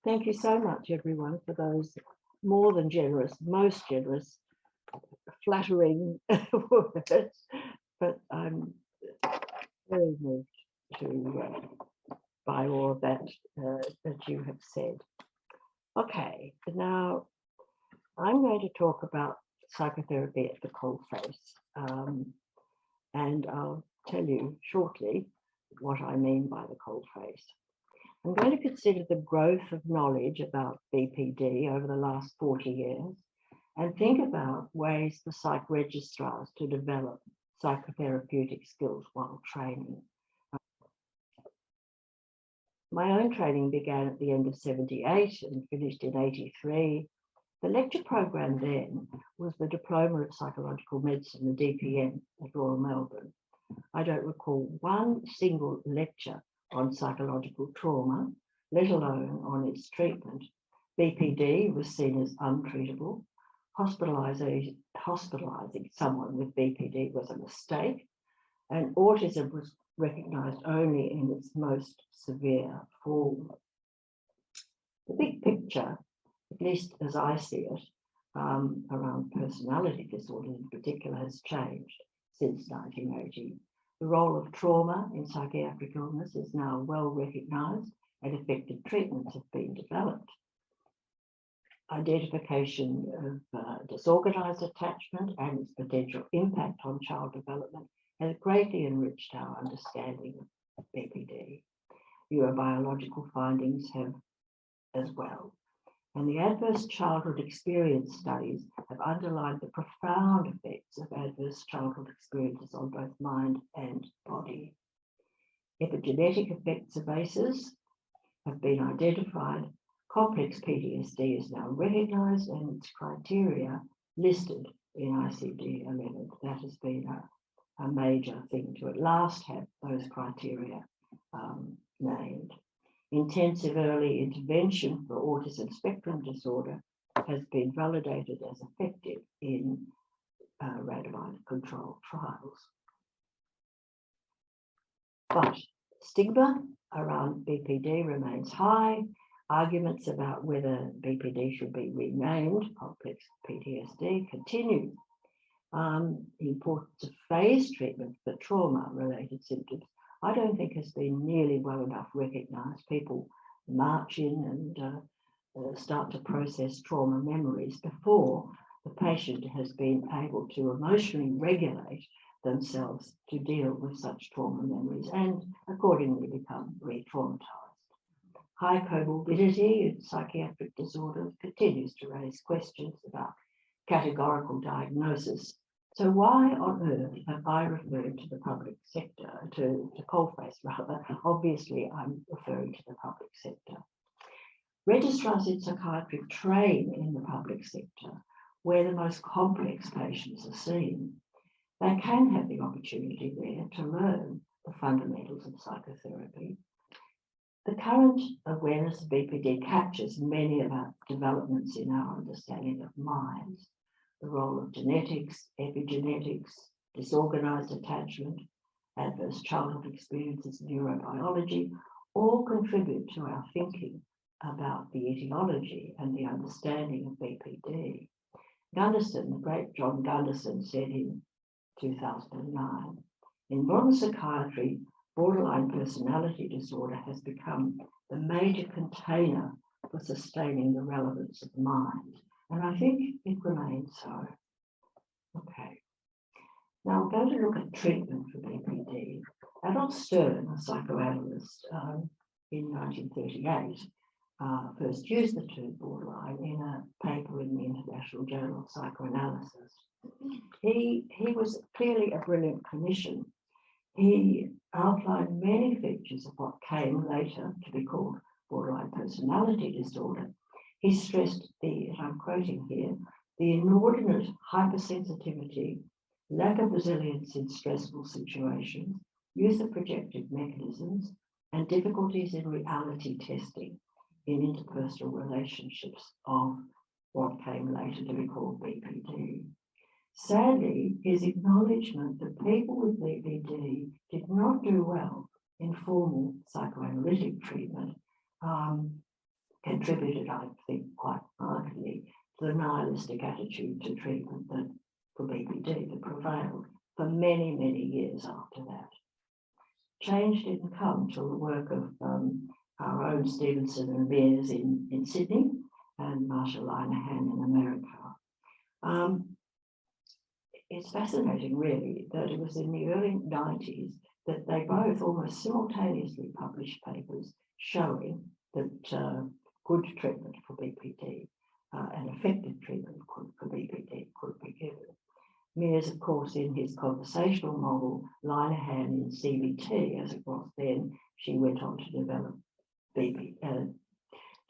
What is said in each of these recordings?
Thank you so much, everyone, for those more than generous, most generous, flattering words. But I'm very moved by all of that that you have said. Okay, now I'm going to talk about psychotherapy at the coalface, and I'll tell you shortly what I mean by the coalface. I'm going to consider the growth of knowledge about BPD over the last 40 years and think about ways for psych registrars to develop psychotherapeutic skills while training. My own training began at the end of 78 and finished in 83. The lecture program then was the Diploma of Psychological Medicine, the DPM at Royal Melbourne. I don't recall one single lecture on psychological trauma, let alone on its treatment. BPD was seen as untreatable. Hospitalizing someone with BPD was a mistake, and autism was recognized only in its most severe form. The big picture, at least as I see it, around personality disorders in particular, has changed since 1980. The role of trauma in psychiatric illness is now well recognized and effective treatments have been developed. Identification of disorganized attachment and its potential impact on child development has greatly enriched our understanding of BPD. Neurobiological findings have as well. And the adverse childhood experience studies have underlined the profound effects of adverse childhood experiences on both mind and body. Epigenetic effects of ACEs have been identified. Complex PTSD is now recognized and its criteria listed in ICD-11. That has been a major thing to at last have those criteria named. Intensive early intervention for autism spectrum disorder has been validated as effective in randomized controlled trials. But stigma around BPD remains high. Arguments about whether BPD should be renamed complex PTSD continue. The importance of phased treatment for trauma-related symptoms I don't think has been nearly well enough recognized. People march in and start to process trauma memories before the patient has been able to emotionally regulate themselves to deal with such trauma memories and accordingly become re-traumatized. High comorbidity in psychiatric disorders continues to raise questions about categorical diagnosis. So why on earth have I referred to the public sector, to coalface rather? Obviously, I'm referring to the public sector. Registrars in psychiatry train in the public sector, where the most complex patients are seen. They can have the opportunity there to learn the fundamentals of psychotherapy. The current awareness of BPD captures many of our developments in our understanding of minds. The role of genetics, epigenetics, disorganized attachment, adverse childhood experiences, neurobiology, all contribute to our thinking about the etiology and the understanding of BPD. Gunderson, the great John Gunderson, said in 2009, in modern psychiatry, borderline personality disorder has become the major container for sustaining the relevance of mind. And I think it remains so. Okay. Now I'm going to look at treatment for BPD. Adolf Stern, a psychoanalyst in 1938, first used the term borderline in a paper in the International Journal of Psychoanalysis. He was clearly a brilliant clinician. He outlined many features of what came later to be called borderline personality disorder. He stressed and I'm quoting here, the inordinate hypersensitivity, lack of resilience in stressful situations, use of projective mechanisms, and difficulties in reality testing in interpersonal relationships of what came later to be called BPD. Sadly, his acknowledgement that people with BPD did not do well in formal psychoanalytic treatment contributed, I think, quite markedly to the nihilistic attitude to treatment that for BPD that prevailed for many, many years after that. Change didn't come till the work of our own Stevenson and Mears in Sydney and Marshall Linehan in America. It's fascinating, really, that it was in the early 90s that they both almost simultaneously published papers showing that good treatment for BPD and effective treatment for BPD could be given. Mears, of course, in his conversational model, Linehan in CBT, as it was then, she went on to develop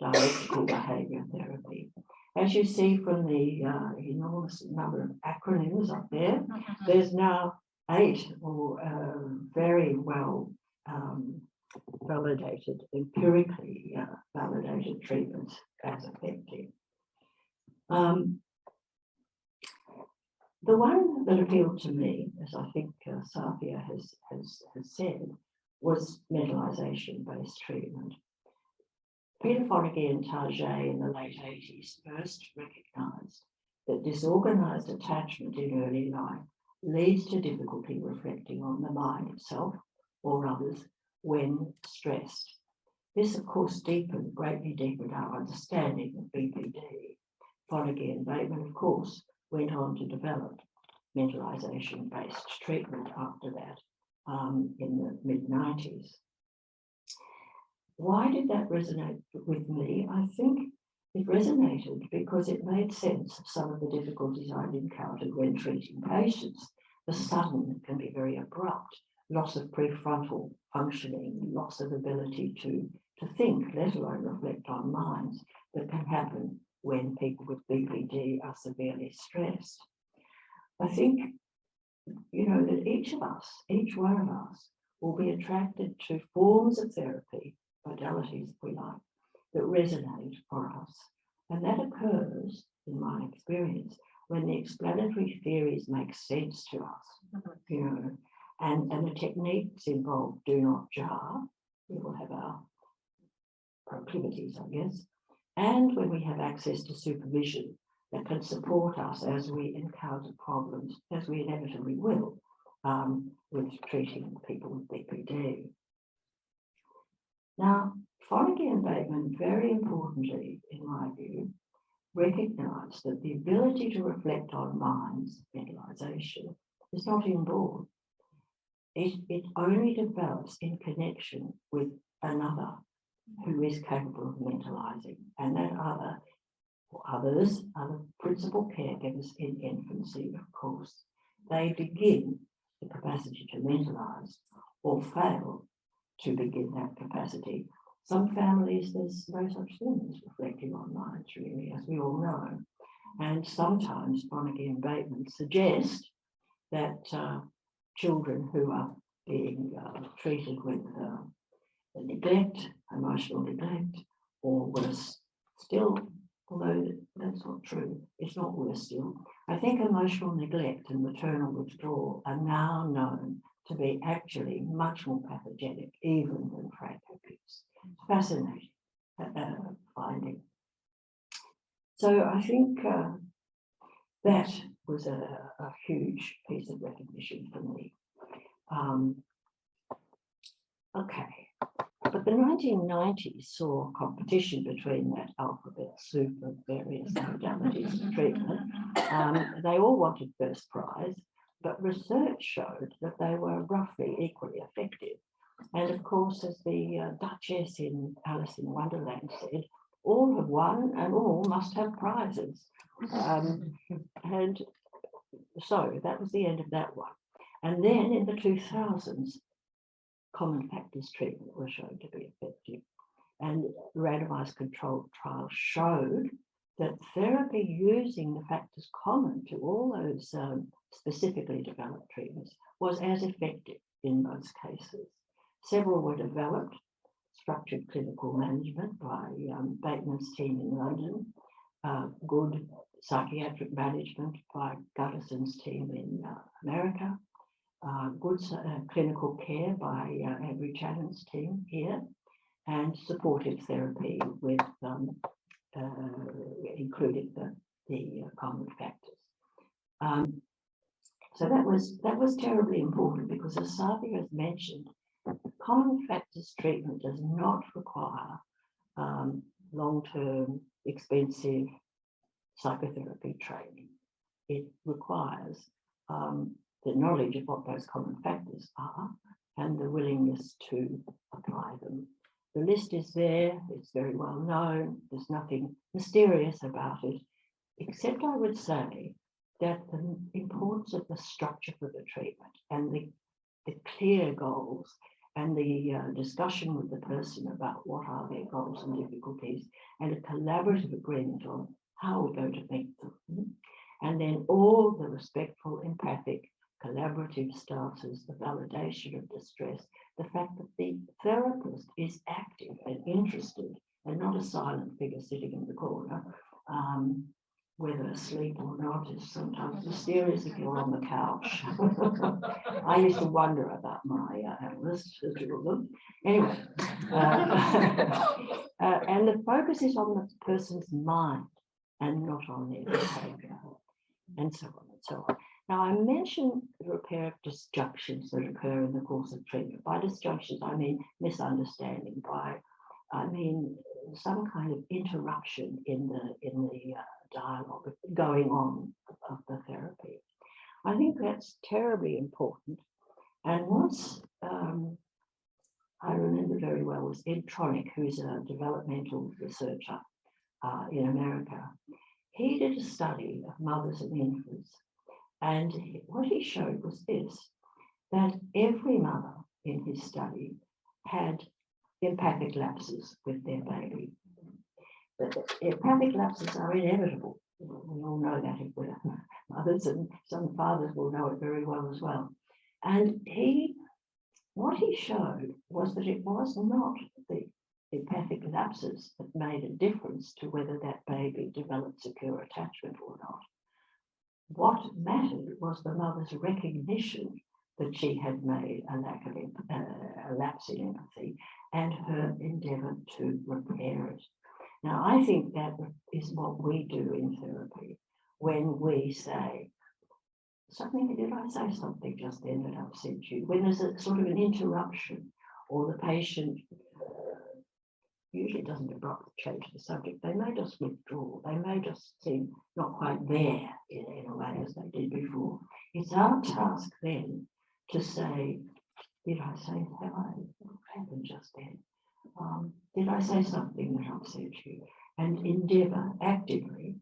dialectical behaviour therapy. As you see from the enormous number of acronyms up there, there's now 8 or very well validated, empirically validated treatments as effective. The one that appealed to me, as I think Safia has said, was mentalisation-based treatment. Peter Fonagy and Target in the late 80s first recognised that disorganised attachment in early life leads to difficulty reflecting on the mind itself or others when stressed. This, of course, greatly deepened our understanding of BPD. Fonagy and Bateman, of course, went on to develop mentalisation-based treatment after that in the mid-90s. Why did that resonate with me? I think it resonated because it made sense of some of the difficulties I'd encountered when treating patients. The sudden can be very abrupt, loss of prefrontal functioning, loss of ability to think, let alone reflect on minds, that can happen when people with BPD are severely stressed. I think, that each one of us, will be attracted to forms of therapy, modalities, if we like, that resonate for us. And that occurs, in my experience, when the explanatory theories make sense to us, and the techniques involved do not jar. We will have our proclivities, I guess, and when we have access to supervision that can support us as we encounter problems, as we inevitably will, with treating people with BPD. Now, Fonagy and Bateman, very importantly, in my view, recognise that the ability to reflect on minds, mentalisation, is not inborn. It only develops in connection with another who is capable of mentalising, and that other, or others, are the principal caregivers in infancy, of course. They begin the capacity to mentalise or fail to begin that capacity. Some families, there's no such thing as reflecting on minds, really, as we all know. And sometimes Fonagy and Bateman suggest that children who are being treated with neglect, emotional neglect, or worse still, although that's not true, it's not worse still. I think emotional neglect and maternal withdrawal are now known to be actually much more pathogenic even than frank abuse. Fascinating finding. So I think that was a huge piece of recognition for me. Okay, but the 1990s saw competition between that alphabet soup of various modalities of treatment. They all wanted first prize, but research showed that they were roughly equally effective. And of course, as the Duchess in Alice in Wonderland said, all have won and all must have prizes. And so that was the end of that one. And then in the 2000s, common factors treatment was shown to be effective. And randomized controlled trials showed that therapy using the factors common to all those specifically developed treatments was as effective in most cases. Several were developed, structured clinical management by Bateman's team in London, good psychiatric management by Gutterson's team in America, good clinical care by Andrew Channon's team here, and supportive therapy with including the common factors. So that was terribly important because, as Sadia has mentioned, common factors treatment does not require long-term, expensive psychotherapy training. It requires the knowledge of what those common factors are and the willingness to apply them. The list is there, it's very well known, there's nothing mysterious about it, except I would say that the importance of the structure for the treatment and the clear goals and the discussion with the person about what are their goals and difficulties and a collaborative agreement on how we're going to meet them. And then all the respectful, empathic, collaborative stances, the validation of distress, the fact that the therapist is active and interested and not a silent figure sitting in the corner, whether asleep or not is sometimes mysterious if you're on the couch. I used to wonder about my analysts, anyway. And the focus is on the person's mind and not on their behavior, and so on and so on. Now, I mentioned the repair of disjunctions that occur in the course of treatment. By disjunctions, I mean misunderstanding. I mean some kind of interruption in the dialogue going on of the therapy. I think that's terribly important. And once I remember very well was Ed Tronick, who's a developmental researcher in America. He did a study of mothers and infants, and what he showed was this, that every mother in his study had empathic lapses with their baby. But empathic lapses are inevitable. We all know that if we're mothers, and some fathers will know it very well as well. And what he showed was that it was not the empathic lapses that made a difference to whether that baby developed secure attachment or not. What mattered was the mother's recognition that she had made a lapse in empathy and her endeavour to repair it. Now, I think that is what we do in therapy when we say, did I say something just then that upset you? When there's a sort of an interruption or the patient usually doesn't abruptly change the subject, they may just withdraw, they may just seem not quite there in a way as they did before. It's our task then to say, did I say that? What happened just then? Did I say something that upset you? And endeavour actively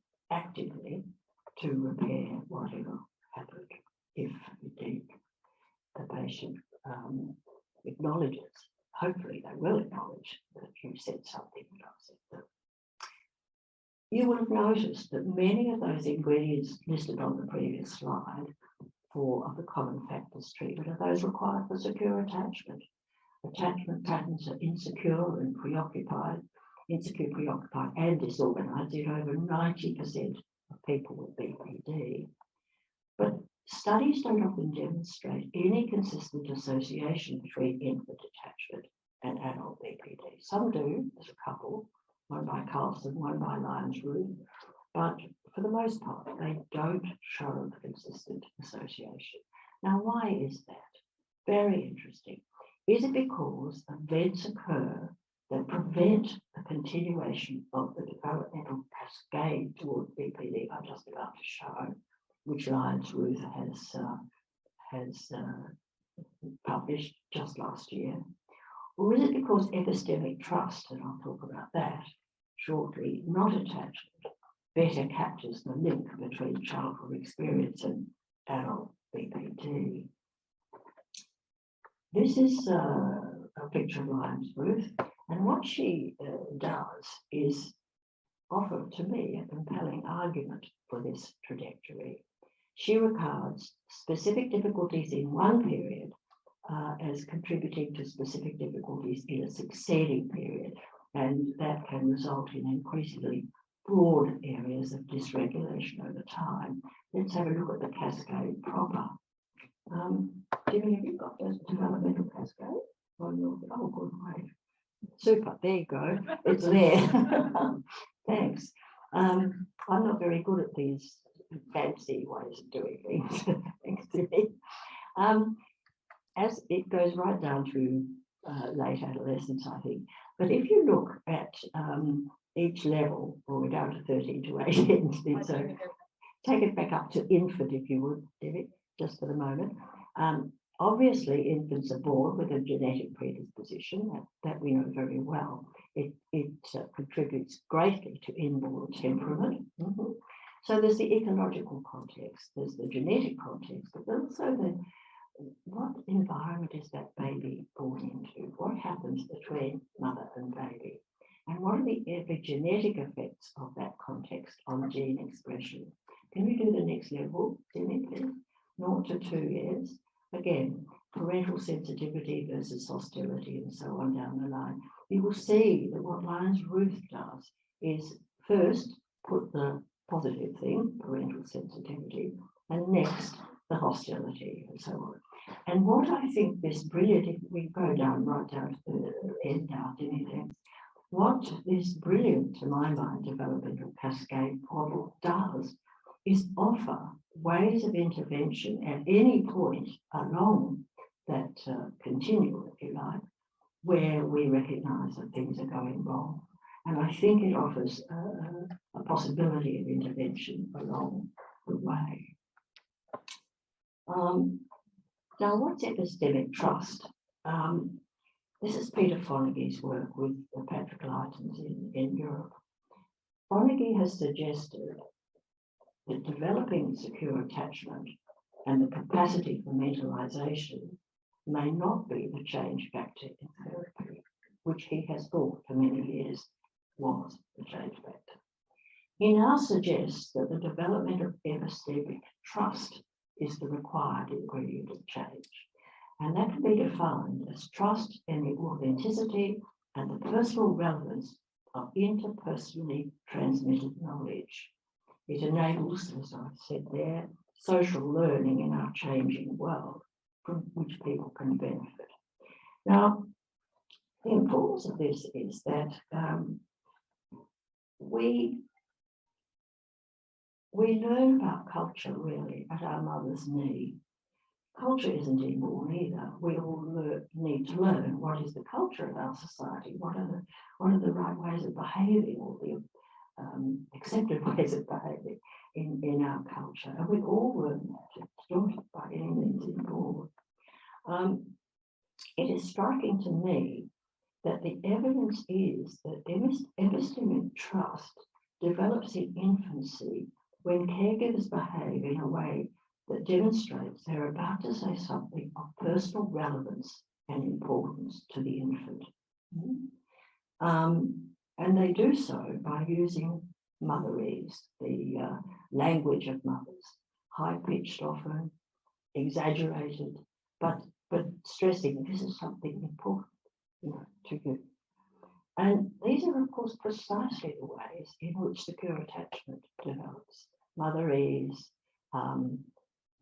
to repair whatever happened, if indeed the patient acknowledges. Hopefully they will acknowledge that you said something that upset them. You will have noticed that many of those ingredients listed on the previous slide for the common factors treatment are those required for secure attachment. Attachment patterns are insecure, preoccupied, and disorganized in over 90% of people with BPD. But studies don't often demonstrate any consistent association between infant attachment and adult BPD. Some do, there's a couple, one by Carlson, one by Lyons-Ruth, but for the most part, they don't show a consistent association. Now, why is that? Very interesting. Is it because events occur that prevent the continuation of the developmental cascade towards BPD I'm just about to show, which Lyons-Ruth has published just last year? Or is it because epistemic trust, and I'll talk about that shortly, not attachment, better captures the link between childhood experience and adult BPD? This is a picture of Lyons-Ruth, and what she does is offer to me a compelling argument for this trajectory. She regards specific difficulties in one period as contributing to specific difficulties in a succeeding period, and that can result in increasingly broad areas of dysregulation over time. Let's have a look at the cascade proper. Jimmy, have you got those developmental cascade? Oh, good, great. Super, there you go. It's there. Thanks. I'm not very good at these fancy ways of doing things. Thanks to me. As it goes right down to late adolescence, I think. But if you look at each level, or we're down to 13 to 18, so take it back up to infant, if you would, Debbie, just for the moment. Obviously, infants are born with a genetic predisposition that we know very well. It contributes greatly to inborn temperament. So there's the ecological context, there's the genetic context, but also what environment is that baby born into? What happens between mother and baby? And what are the epigenetic effects of that context on gene expression? Can you do the next level, Jenny, please? 0 to 2 years. Again, parental sensitivity versus hostility and so on down the line. You will see that what Lions Ruth does is first put the positive thing, parental sensitivity, and next the hostility and so on. And what I think this brilliant, if we go down right down to the end now, what this brilliant, to my mind, developmental cascade model does is offer ways of intervention at any point along that continuum, if you like, where we recognize that things are going wrong. And I think it offers a possibility of intervention along the way. Now, what's epistemic trust? This is Peter Fonagy's work with Patrick Lytons in Europe. Fonagy has suggested that developing secure attachment and the capacity for mentalization may not be the change factor in therapy, which he has thought for many years was the change factor. He now suggests that the development of epistemic trust is the required ingredient of change. And that can be defined as trust in the authenticity and the personal relevance of interpersonally transmitted knowledge. It enables, as I've said there, social learning in our changing world from which people can benefit. Now, the importance of this is that we learn about culture really at our mother's knee. Culture isn't inborn either. We all need to learn what is the culture of our society, what are the right ways of behaving, or the accepted ways of behaving in our culture. And we all learn that. It's not by any means inborn. It is striking to me that the evidence is that epistemic trust develops in infancy when caregivers behave in a way that demonstrates they're about to say something of personal relevance and importance to the infant. And they do so by using motherese, the language of mothers, high-pitched often, exaggerated, but stressing this is something important, to you. And these are, of course, precisely the ways in which secure attachment develops. Motherese,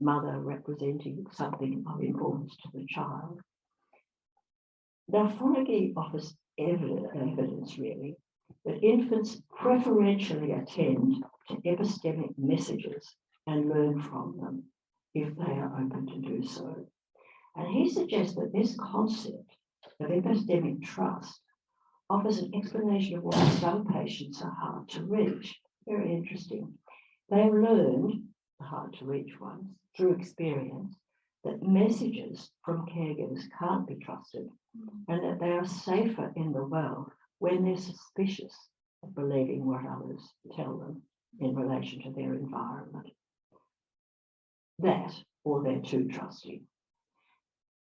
mother representing something of importance to the child. Now, Fonagy offers evidence, really, that infants preferentially attend to epistemic messages and learn from them if they are open to do so. And he suggests that this concept of epistemic trust offers an explanation of why some patients are hard to reach. Very interesting. They've learned, the hard to reach ones, through experience, that messages from caregivers can't be trusted and that they are safer in the world when they're suspicious of believing what others tell them in relation to their environment. That, or they're too trusting.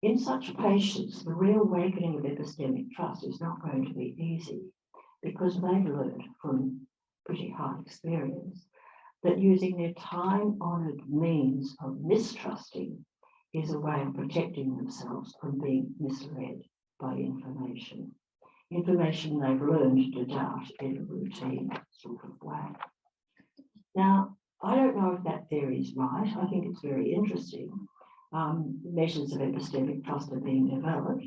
In such patients, the reawakening of epistemic trust is not going to be easy because they've learned from pretty hard experience that using their time-honoured means of mistrusting is a way of protecting themselves from being misled by information. Information they've learned to doubt in a routine sort of way. Now, I don't know if that theory is right. I think it's very interesting. Measures of epistemic trust are being developed.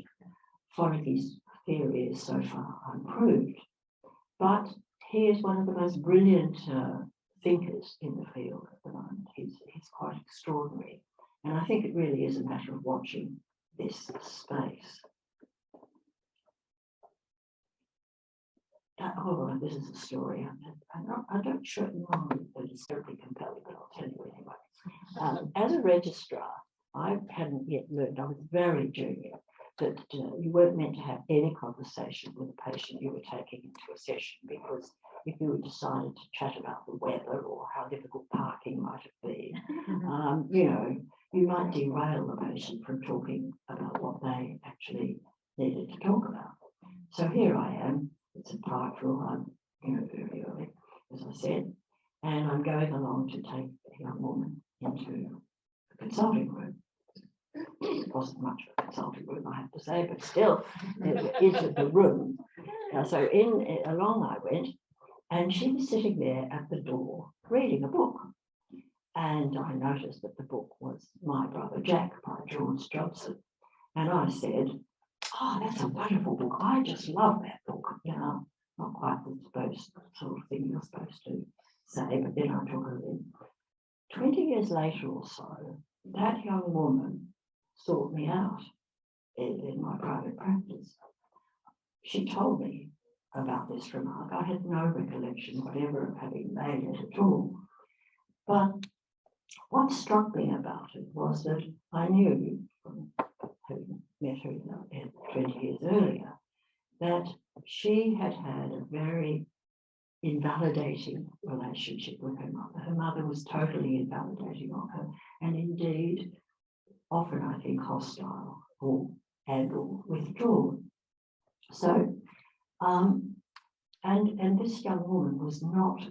Fonagy's theory is so far unproved. But he is one of the most brilliant thinkers in the field at the moment. He's quite extraordinary. And I think it really is a matter of watching this space. Oh, this is a story. I don't show it normally, but it's terribly compelling, but I'll tell you anyway. As a registrar, I hadn't yet learned, I was very junior, that you weren't meant to have any conversation with a patient you were taking into a session, because if you were decided to chat about the weather or how difficult parking might have been, you know, you might derail the patient from talking about what they actually needed to talk about. So here I am. It's a park rule. I'm, you know, very early, as I said, and I'm going along to take a young woman into a consulting room. It wasn't much of a consulting room, I have to say, but still, into the room. So along I went, and she was sitting there at the door reading a book. And I noticed that the book was My Brother Jack by George Johnson. And I said, "Oh, that's a wonderful book. I just love that book." You know, not quite the sort of thing you're supposed to say, but then I took her in. 20 years later or so, that young woman sought me out in my private practice. She told me about this remark. I had no recollection whatever of having made it at all. But what struck me about it was that I knew, from having met her 20 years earlier, that she had had a very invalidating relationship with her mother. Her mother was totally invalidating of her, and indeed, often I think hostile or withdrawn. So, and this young woman was not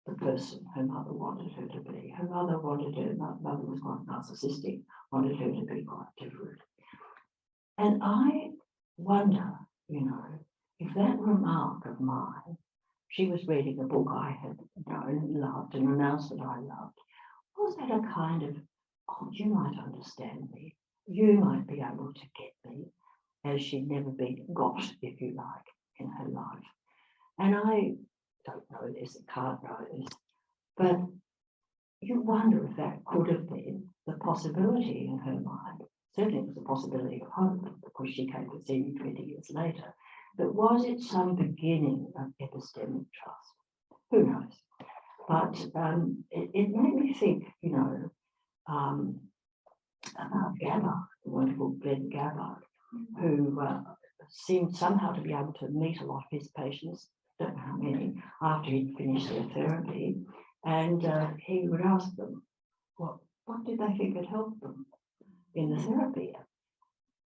the person her mother wanted her to be. Her mother was quite narcissistic, wanted her to be quite different. And I wonder, you know, if that remark of mine, she was reading a book I had known, loved, and announced that I loved, was that a kind of, "Oh, you might understand me, you might be able to get me," as she'd never been got, if you like, in her life. And I don't know this, I can't know this, but you wonder if that could have been the possibility in her mind. Certainly it was a possibility of hope, because she came to see me 20 years later. But was it some beginning of epistemic trust? Who knows? But it made me think, you know, about Gabbard, the wonderful Glenn Gabbard, who seemed somehow to be able to meet a lot of his patients, don't know how many, after he'd finished their therapy, and he would ask them, what did they think had helped them in the therapy?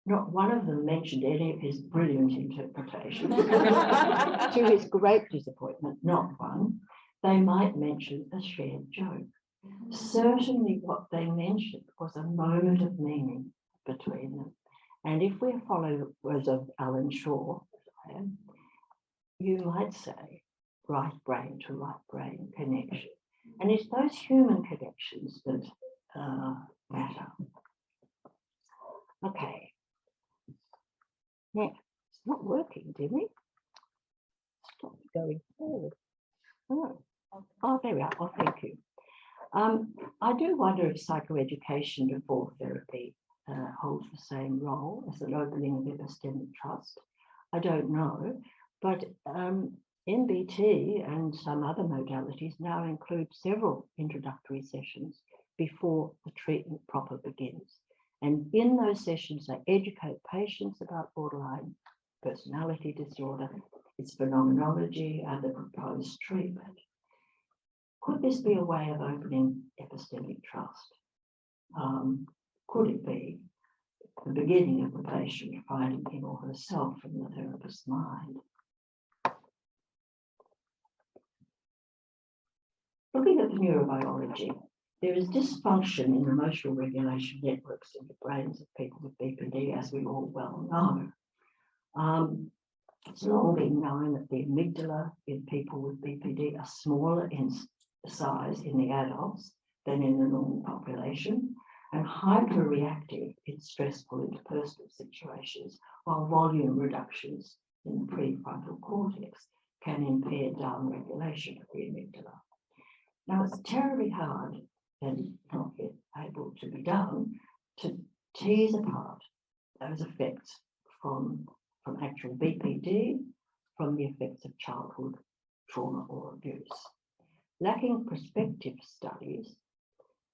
Not one of them mentioned any of his brilliant interpretations. To his great disappointment, not one. They might mention a shared joke. Certainly what they mentioned was a moment of meaning between them. And if we're followers of Alan Shaw, you might say right brain to right brain connection. And it's those human connections that matter. Okay. Next, it's not working, Jimmy. Stop going forward. Oh, there we are. Oh, thank you. I do wonder if psychoeducation before therapy holds the same role as an opening of epistemic trust. I don't know, but MBT and some other modalities now include several introductory sessions before the treatment proper begins. And in those sessions, they educate patients about borderline personality disorder, its phenomenology, and the proposed treatment. Could this be a way of opening epistemic trust? Could it be the beginning of the patient finding him or herself in the therapist's mind? Looking at the neurobiology, there is dysfunction in emotional regulation networks in the brains of people with BPD, as we all well know. It's long been known that the amygdala in people with BPD are smaller in size in the adults than in the normal population, and hyperreactive in stressful interpersonal situations, while volume reductions in the prefrontal cortex can impair down-regulation of the amygdala. Now, it's terribly hard and not yet able to be done to tease apart those effects from actual BPD from the effects of childhood trauma or abuse. Lacking prospective studies,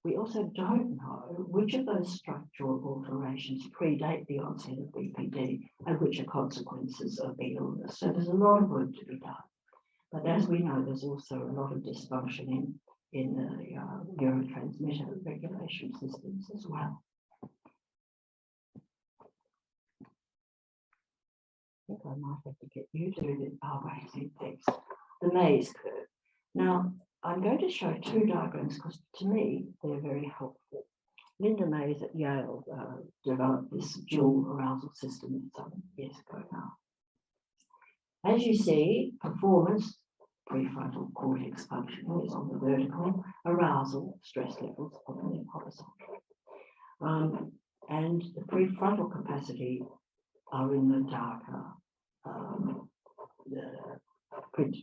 we also don't know which of those structural alterations predate the onset of BPD and which are consequences of the illness. So there's a lot of work to be done. But as we know, there's also a lot of dysfunction in the neurotransmitter regulation systems as well. I think I might have to get you to do the maze curve. Now, I'm going to show two diagrams because to me, they're very helpful. Linda Mays at Yale developed this dual arousal system some years ago now. As you see, performance, prefrontal cortex functioning is on the vertical, arousal, stress levels on the horizontal. And the prefrontal capacity are in the darker print.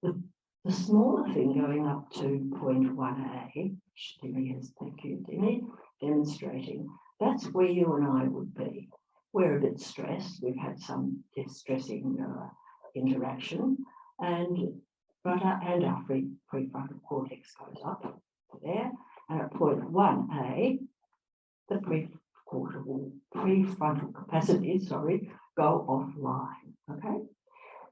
The smaller thing going up to 0.1A, which Dimmy has, thank you, Dimmy, demonstrating, that's where you and I would be. We're a bit stressed, we've had some distressing interaction, and our prefrontal cortex goes up to there, and at 0.1A, the prefrontal capacities, go offline, okay?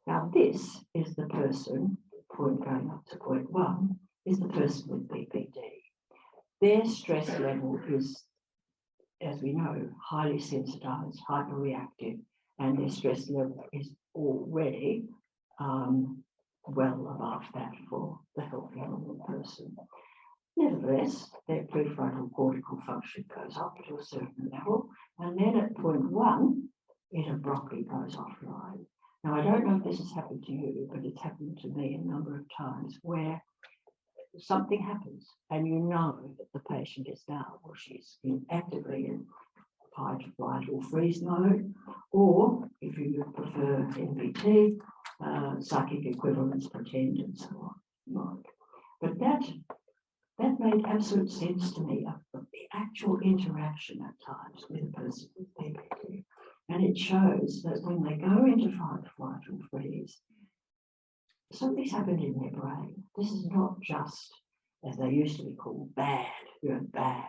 Now this is the person, point going up to 0.1, is the person with BPD. Their stress level is, as we know, highly sensitized, hyperreactive, and their stress level is already well above that for the healthy normal person. Nevertheless, their prefrontal cortical function goes up to a certain level, and then at 0.1, it abruptly goes offline. Now, I don't know if this has happened to you, but it's happened to me a number of times where something happens and you know that the patient is now, or she's actively in fight, flight, or freeze mode, or if you prefer NPT, psychic equivalence, pretend, and so on mode. But that made absolute sense to me of the actual interaction at times with a person with BPD. And it shows that when they go into fight, flight, or freeze, something's happened in their brain. This is not just, as they used to be called, bad. You're bad.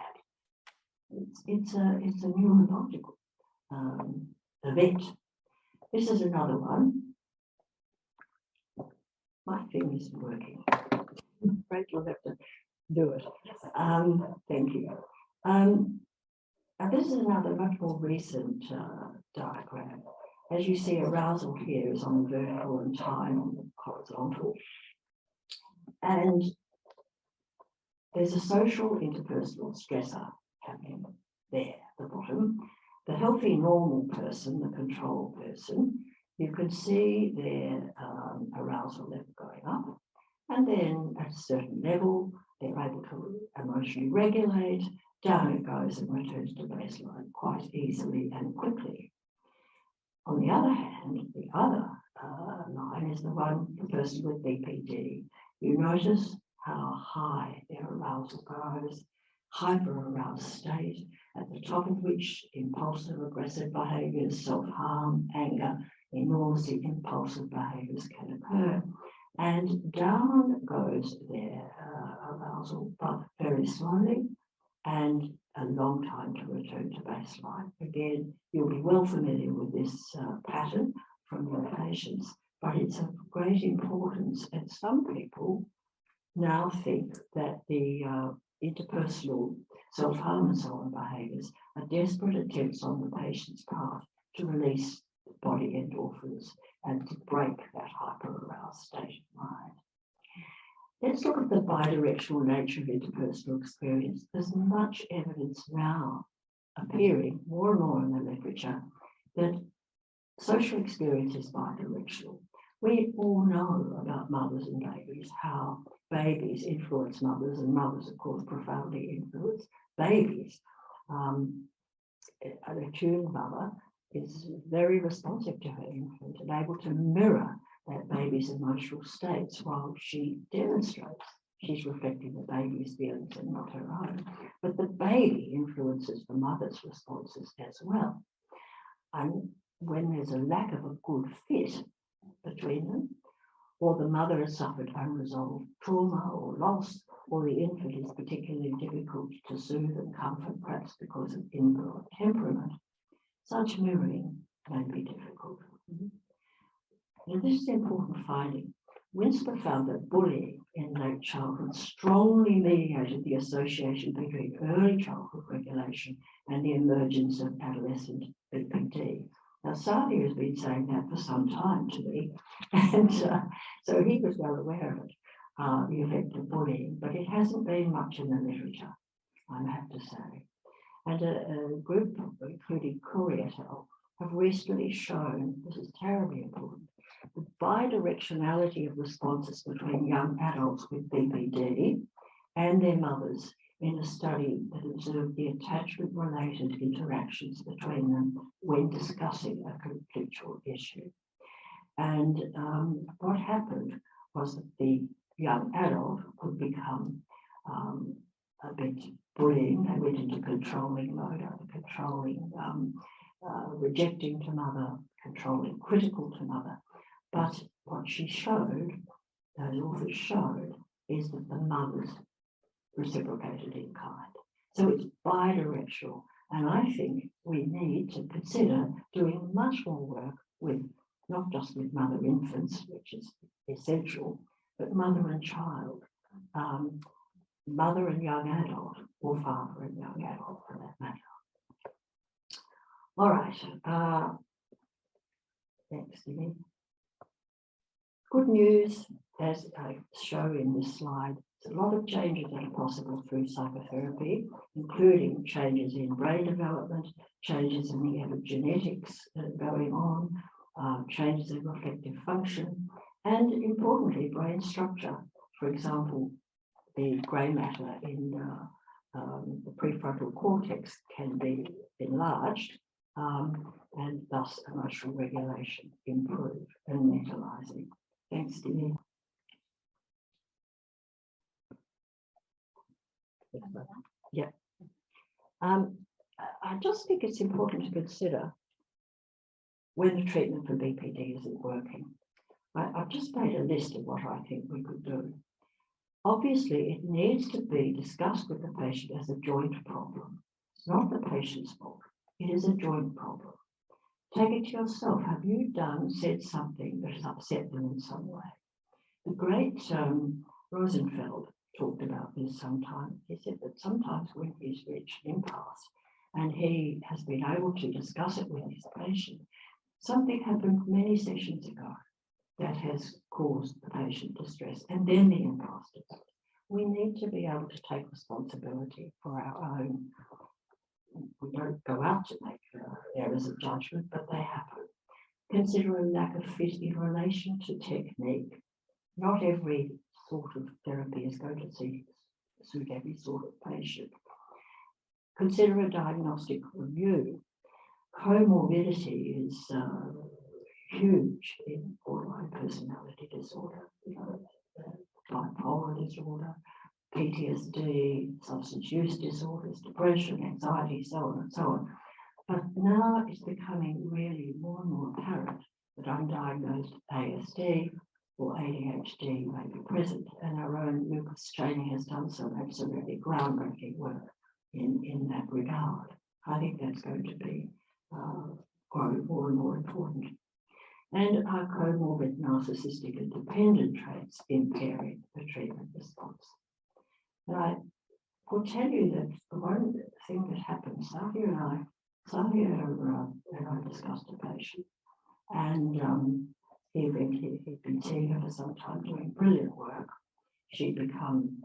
It's a neurological event. This is another one. My thing isn't working. I'm afraid you'll have to do it. Thank you. Now this is another much more recent diagram. As you see, arousal here is on the vertical and time on the horizontal. And there's a social interpersonal stressor happening there at the bottom. The healthy normal person, the control person, you can see their arousal level going up. And then at a certain level, they're able to emotionally regulate. Down it goes and returns to baseline quite easily and quickly. On the other hand, the other line is the person with BPD. You notice how high their arousal goes, hyper-aroused state, at the top of which impulsive, aggressive behaviours, self-harm, anger, enormously impulsive behaviours can occur. And down goes their arousal, but very slowly, and a long time to return to baseline. Again, you'll be well familiar with this pattern from your patients, but it's of great importance. And some people now think that the interpersonal self-harm and so on behaviours are desperate attempts on the patient's part to release body endorphins and to break that hyper-aroused state of mind. Let's look at the bidirectional nature of interpersonal experience. There's much evidence now appearing more and more in the literature that social experience is bidirectional. We all know about mothers and babies, how babies influence mothers, and mothers, of course, profoundly influence babies. An attuned mother is very responsive to her infant and able to mirror that baby's emotional states while she demonstrates. She's reflecting the baby's feelings and not her own. But the baby influences the mother's responses as well. And when there's a lack of a good fit between them, or the mother has suffered unresolved trauma or loss, or the infant is particularly difficult to soothe and comfort, perhaps because of inbred temperament, such mirroring may be difficult. Now, this is an important finding. Winsper found that bullying in late childhood strongly mediated the association between early childhood regulation and the emergence of adolescent BPD. Now, Sadi has been saying that for some time to me, and so he was well aware of it, the effect of bullying, but it hasn't been much in the literature, I have to say. And a group, including Curry et al., have recently shown, this is terribly important, the bidirectionality of responses between young adults with BPD and their mothers in a study that observed the attachment-related interactions between them when discussing a conflictual issue. And what happened was that the young adult could become a bit bullying. They went into controlling mode, controlling, rejecting to mother, controlling, critical to mother. But what she showed, those authors showed, is that the mothers reciprocated in kind. So it's bidirectional. And I think we need to consider doing much more work with, not just with mother infants, which is essential, but mother and child, mother and young adult, or father and young adult for that matter. All right. Thanks, Stevie. Good news, as I show in this slide, there's a lot of changes that are possible through psychotherapy, including changes in brain development, changes in the epigenetics going on, changes in reflective function, and importantly, brain structure. For example, the grey matter in the prefrontal cortex can be enlarged, and thus emotional regulation improve and mentalizing. Thanks, Stevie. Yeah. I just think it's important to consider when the treatment for BPD isn't working. I've just made a list of what I think we could do. Obviously, it needs to be discussed with the patient as a joint problem. It's not the patient's fault. It is a joint problem. Take it to yourself. Have you said something that has upset them in some way? The great Rosenfeld talked about this sometime. He said that sometimes when he's reached impasse and he has been able to discuss it with his patient, something happened many sessions ago that has caused the patient distress, and then the impasse develops. We need to be able to take responsibility for our own. We don't go out to make errors of judgment, but they happen. Consider a lack of fit in relation to technique. Not every sort of therapy is going to suit every sort of patient. Consider a diagnostic review. Comorbidity is huge in borderline personality disorder, bipolar disorder, PTSD, substance use disorders, depression, anxiety, so on and so on. But now it's becoming really more and more apparent that undiagnosed ASD or ADHD may be present, and our own Lucas Cheney has done some absolutely groundbreaking work in that regard. I think that's going to be growing more and more important. And our comorbid narcissistic and dependent traits impairing the treatment response. And I will tell you that the one thing that happened, Savia and I discussed a patient, and he'd been seeing her for some time, doing brilliant work. She'd become,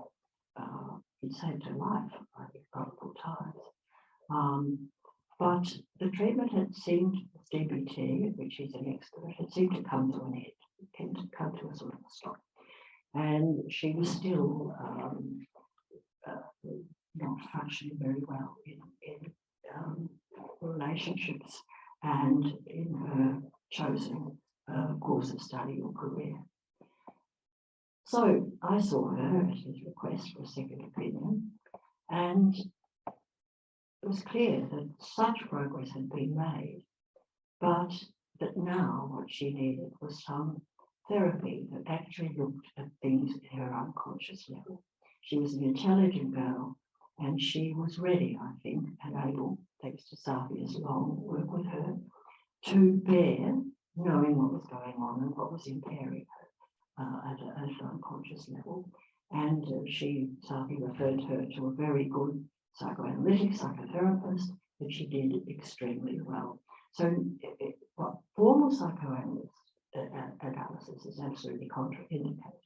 it saved her life, I think, multiple times. But the treatment had seemed, DBT, which he's an expert, had seemed to come to an end, it came to come to a sort of a stop. And she was still not functioning very well in relationships. and in her chosen course of study or career. So I saw her at his request for a second opinion, and it was clear that such progress had been made, but that now what she needed was some therapy that actually looked at things at her unconscious level. She was an intelligent girl, and she was ready, I think, and able, thanks to Safia's long work with her, to bear knowing what was going on and what was impairing her at an unconscious level. And Safia referred her to a very good psychoanalytic psychotherapist, and she did extremely well. So formal psychoanalysis is absolutely contraindicated,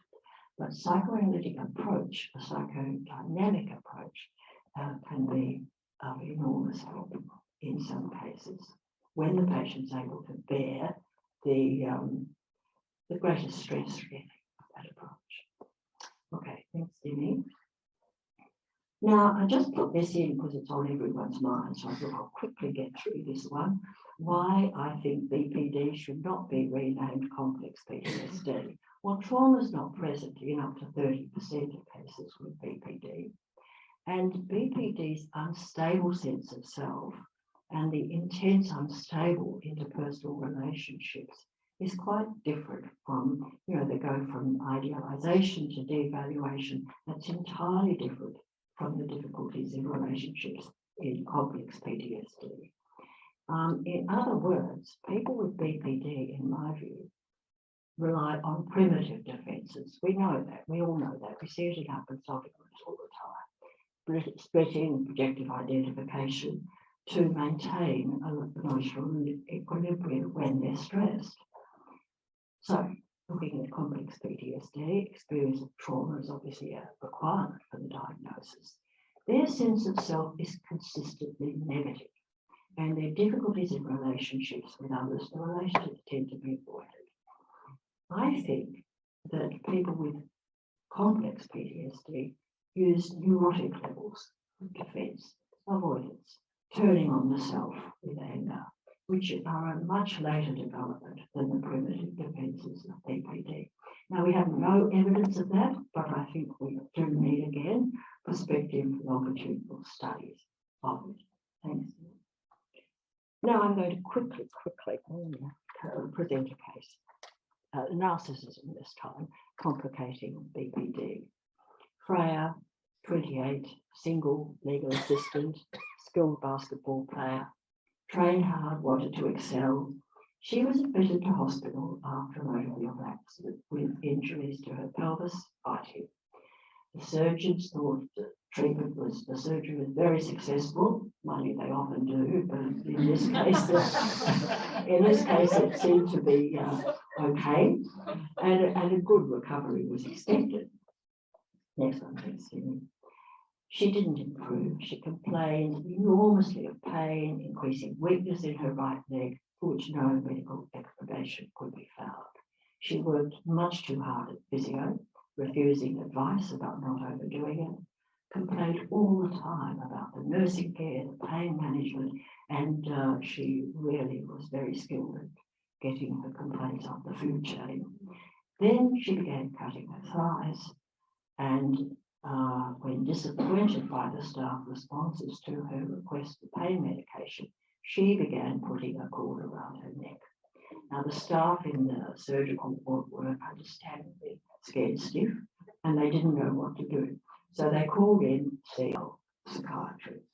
but psychoanalytic approach, a psychodynamic approach, can be of enormous help in some cases when the patient's able to bear the greatest stress relief of that approach. Okay, thanks, Demi. Now, I just put this in because it's on everyone's mind, so I thought I'll quickly get through this one. Why I think BPD should not be renamed complex PTSD. Well, trauma is not present in up to 30% of cases with BPD. And BPD's unstable sense of self and the intense, unstable interpersonal relationships is quite different from, they go from idealization to devaluation. That's entirely different from the difficulties in relationships in complex PTSD. In other words, people with BPD, in my view, rely on primitive defenses. We know that, we all know that. We see it in our consulting groups all the time. Splitting, projective identification to maintain an emotional equilibrium when they're stressed. So, looking at complex PTSD, experience of trauma is obviously a requirement for the diagnosis. Their sense of self is consistently negative, and their difficulties in relationships with others, the relationships tend to be avoided. I think that people with complex PTSD use neurotic levels of defense, avoidance, turning on the self with anger, which are a much later development than the primitive defenses of BPD. Now, we have no evidence of that, but I think we do need, again, prospective longitudinal studies of it. Thanks. Now, I'm going to quickly present a case. Narcissism this time, complicating BPD. Freya, 28, single, legal assistant, skilled basketball player, trained hard, wanted to excel. She was admitted to hospital after a motor vehicle accident with injuries to her pelvis, biting. The surgeons thought the surgery was very successful. Money they often do, but in this case, it seemed to be okay, and a good recovery was expected. Next one, please. She didn't improve. She complained enormously of pain, increasing weakness in her right leg, for which no medical explanation could be found. She worked much too hard at physio, refusing advice about not overdoing it, complained all the time about the nursing care, the pain management, and she really was very skilled at getting her complaints up the food chain. Then she began cutting her thighs, and when disappointed by the staff responses to her request for pain medication, she began putting a cord around her neck. Now, the staff in the surgical ward were understandably scared stiff, and they didn't know what to do. So they called in the psychiatrist.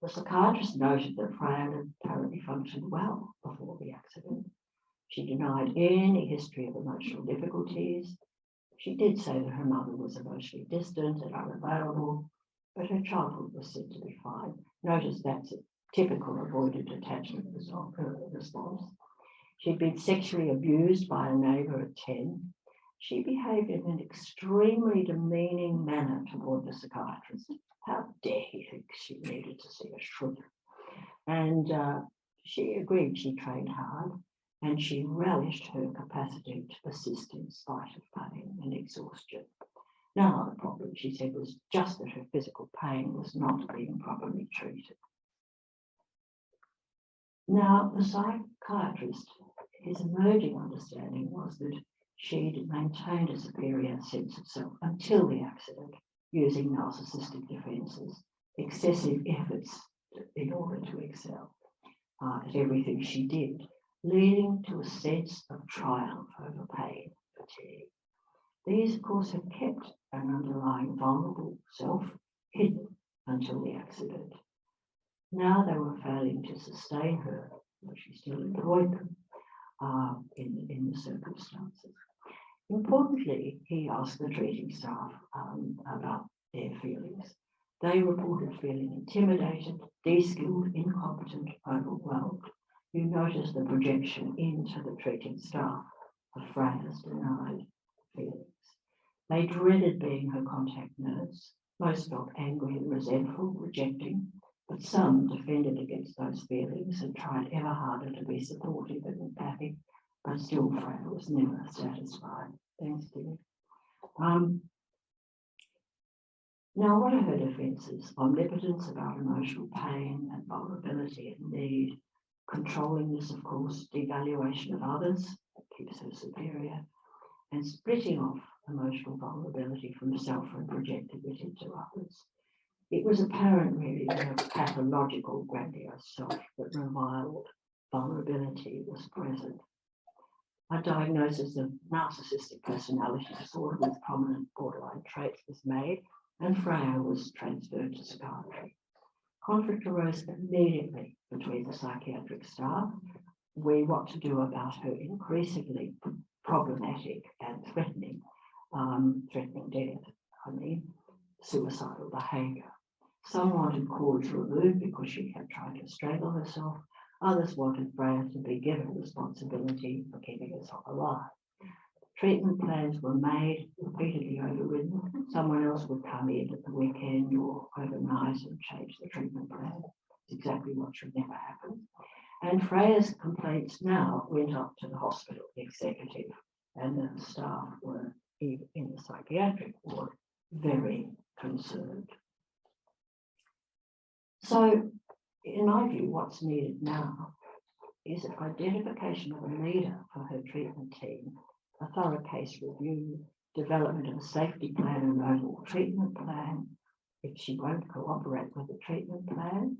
The psychiatrist noted that Freya had apparently functioned well before the accident. She denied any history of emotional difficulties. She did say that her mother was emotionally distant and unavailable, but her childhood was said to be fine. Notice that's a typical avoided attachment response. She'd been sexually abused by a neighbour at 10. She behaved in an extremely demeaning manner toward the psychiatrist. How dare he think she needed to see a shrink? And she agreed she trained hard, and she relished her capacity to persist in spite of pain and exhaustion. Now, the problem, she said, was just that her physical pain was not being properly treated. Now, the psychiatrist, his emerging understanding was that she'd maintained a superior sense of self until the accident, using narcissistic defenses, excessive efforts in order to excel at everything she did, leading to a sense of triumph over pain, fatigue. These, of course, had kept an underlying vulnerable self hidden until the accident. Now they were failing to sustain her, but she still employed them in the circumstances. Importantly, he asked the treating staff about their feelings. They reported feeling intimidated, de-skilled, incompetent, overwhelmed. You notice the projection into the treating staff of Freya's denied feelings. They dreaded being her contact nurse. Most felt angry and resentful, rejecting, but some defended against those feelings and tried ever harder to be supportive and empathic, but still Freya was never satisfied. Thanks, Steve. Now, what are her defences? Omnipotence about emotional pain and vulnerability and need, controllingness, of course, devaluation of others, that keeps her superior, and splitting off emotional vulnerability from self and projecting it into others. It was apparent, really, that a pathological, grandiose self that reviled vulnerability was present. A diagnosis of narcissistic personality disorder with prominent borderline traits was made, and Freya was transferred to psychiatry. Conflict arose immediately between the psychiatric staff, what to do about her increasingly problematic and threatening death, suicidal behaviour. Some wanted cords removed because she had tried to strangle herself. Others wanted Freya to be given responsibility for keeping herself alive. Treatment plans were made, repeatedly overridden. Someone else would come in at the weekend or overnight and change the treatment plan. It's exactly what should never happen. And Freya's complaints now went up to the hospital executive, and the staff were, in the psychiatric ward, very concerned. So, in my view, what's needed now is identification of a leader for her treatment team, a thorough case review, development of a safety plan and overall treatment plan. If she won't cooperate with the treatment plan,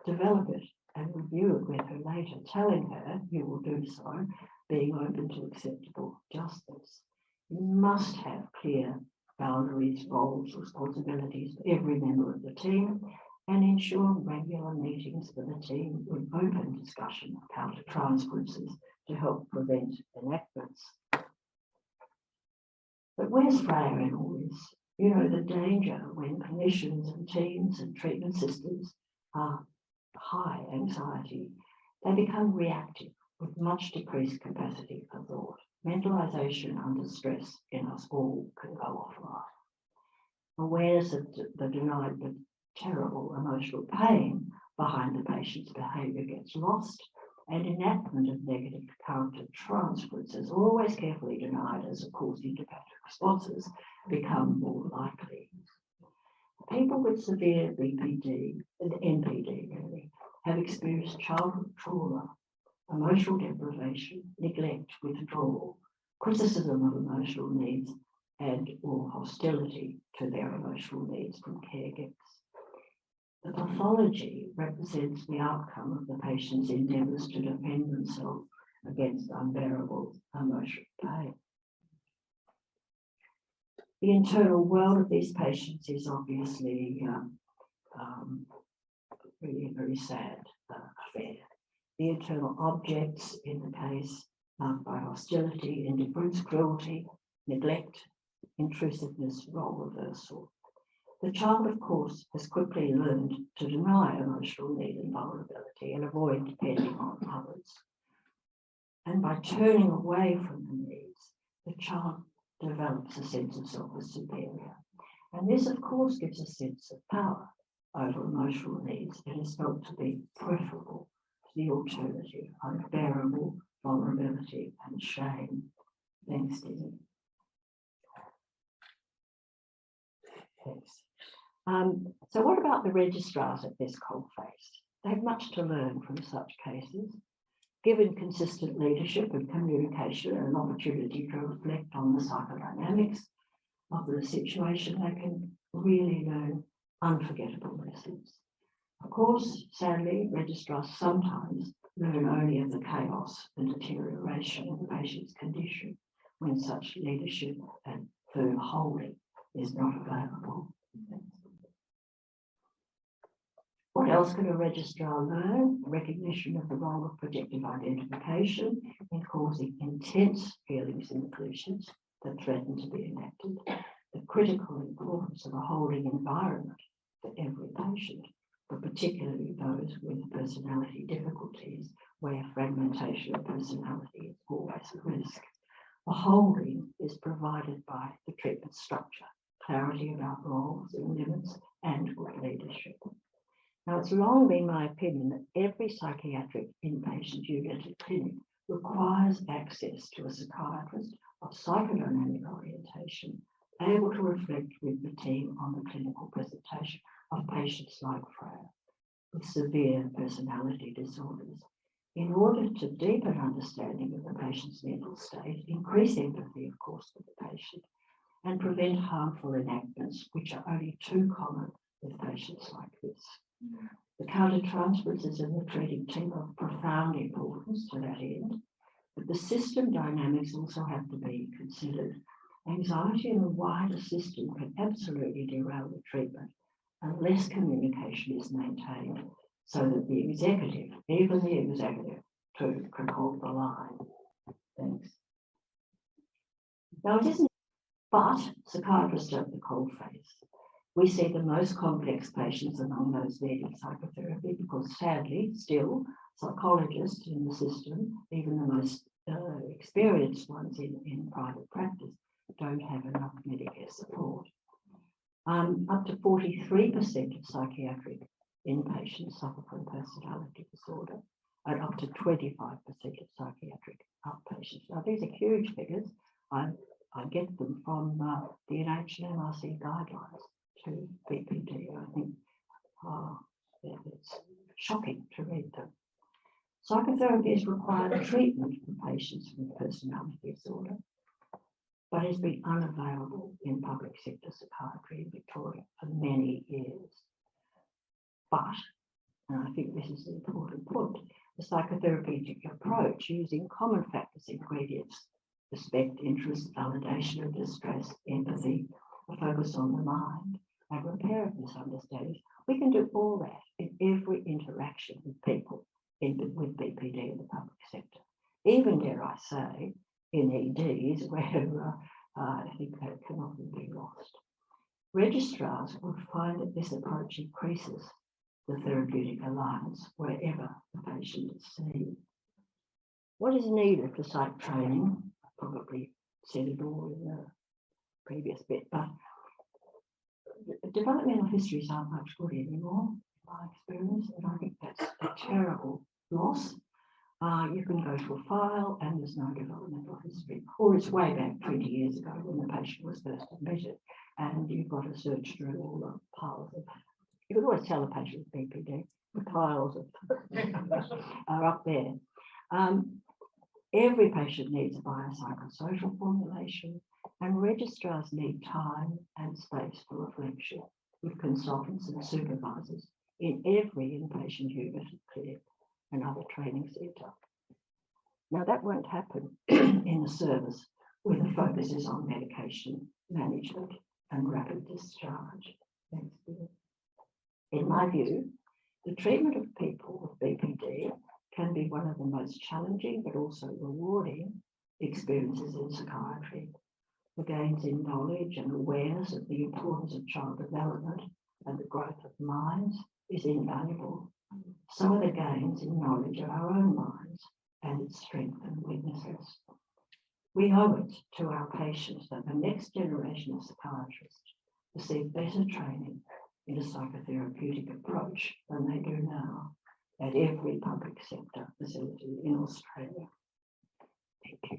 develop it and review it with her later, telling her you will do so, being open to acceptable adjustments. You must have clear boundaries, roles, responsibilities for every member of the team, and ensure regular meetings for the team with open discussion of counter-transferences to help prevent enactments. But where's Freya in all this? You know, the danger when clinicians and teams and treatment systems are high anxiety, they become reactive with much decreased capacity for thought. Mentalization under stress in us all can go offline. Awareness of the denied but terrible emotional pain behind the patient's behaviour gets lost, and enactment of negative counter-transferences, always carefully denied as a cause independent responses, become more likely. People with severe BPD and NPD really have experienced childhood trauma, emotional deprivation, neglect, withdrawal, criticism of emotional needs, and or hostility to their emotional needs from caregivers. The pathology represents the outcome of the patient's endeavours to defend themselves against unbearable emotional pain. The internal world of these patients is obviously really a very sad affair. The internal objects in the case marked by hostility, indifference, cruelty, neglect, intrusiveness, role reversal. The child, of course, has quickly learned to deny emotional need and vulnerability and avoid depending on others. And by turning away from the needs, the child develops a sense of self as superior. And this, of course, gives a sense of power over emotional needs and is felt to be preferable to the alternative, unbearable vulnerability and shame. Thanks, Stephen. Thanks. So what about the registrars at this coalface? They have much to learn from such cases. Given consistent leadership and communication and an opportunity to reflect on the psychodynamics of the situation, they can really learn unforgettable lessons. Of course, sadly, registrars sometimes learn only of the chaos and deterioration of the patient's condition when such leadership and firm holding is not available. What else can a registrar learn? Recognition of the role of projective identification in causing intense feelings in the patients that threaten to be enacted. The critical importance of a holding environment for every patient, but particularly those with personality difficulties where fragmentation of personality is always a risk. The holding is provided by the treatment structure, clarity about roles and limits, and good leadership. Now, it's long been my opinion that every psychiatric inpatient unit and clinic requires access to a psychiatrist of psychodynamic orientation, able to reflect with the team on the clinical presentation of patients like Freya with severe personality disorders, in order to deepen understanding of the patient's mental state, increase empathy, of course, with the patient, and prevent harmful enactments, which are only too common with patients like this. The countertransferences in the treating team are of profound importance to that end, but the system dynamics also have to be considered. Anxiety in the wider system can absolutely derail the treatment unless communication is maintained so that the executive, even the executive, too, can hold the line. Thanks. Now, it isn't, but psychiatrists are the coalface. We see the most complex patients among those needing psychotherapy because, sadly, still, psychologists in the system, even the most experienced ones in private practice, don't have enough Medicare support. Up to 43% of psychiatric inpatients suffer from personality disorder, and up to 25% of psychiatric outpatients. Now, these are huge figures. I get them from the NHMRC guidelines to BPD. I think it's shocking to read them. Psychotherapy is required treatment for patients with personality disorder, but has been unavailable in public sector psychiatry in Victoria for many years. But, and I think this is the important point, the psychotherapeutic approach using common factors, ingredients, respect, interest, validation of distress, empathy, a focus on the mind, and repair of misunderstandings. We can do all that in every interaction with people with BPD in the public sector. Even, dare I say, in EDs where I think that can often be lost. Registrars would find that this approach increases the therapeutic alliance wherever the patient is seen. What is needed for psych training? I probably said it all in the previous bit, but developmental histories aren't much good anymore, in my experience, and I think that's a terrible loss. You can go to a file and there's no developmental history, or it's way back 20 years ago when the patient was first admitted, and you've got to search through all the piles of. You can always tell a patient with BPD, the piles of are up there. Every patient needs a biopsychosocial formulation, and registrars need time and space for reflection with consultants and supervisors in every inpatient unit, clinic, and other training centre. Now, that won't happen in a service where the focus is on medication management and rapid discharge. Thanks, Bill. In my view, the treatment of people with BPD can be one of the most challenging but also rewarding experiences in psychiatry. The gains in knowledge and awareness of the importance of child development and the growth of minds is invaluable. Some of the gains in knowledge of our own minds and its strengths and weaknesses. We owe it to our patients that the next generation of psychiatrists receive better training in a psychotherapeutic approach than they do now at every public sector facility in Australia. Thank you.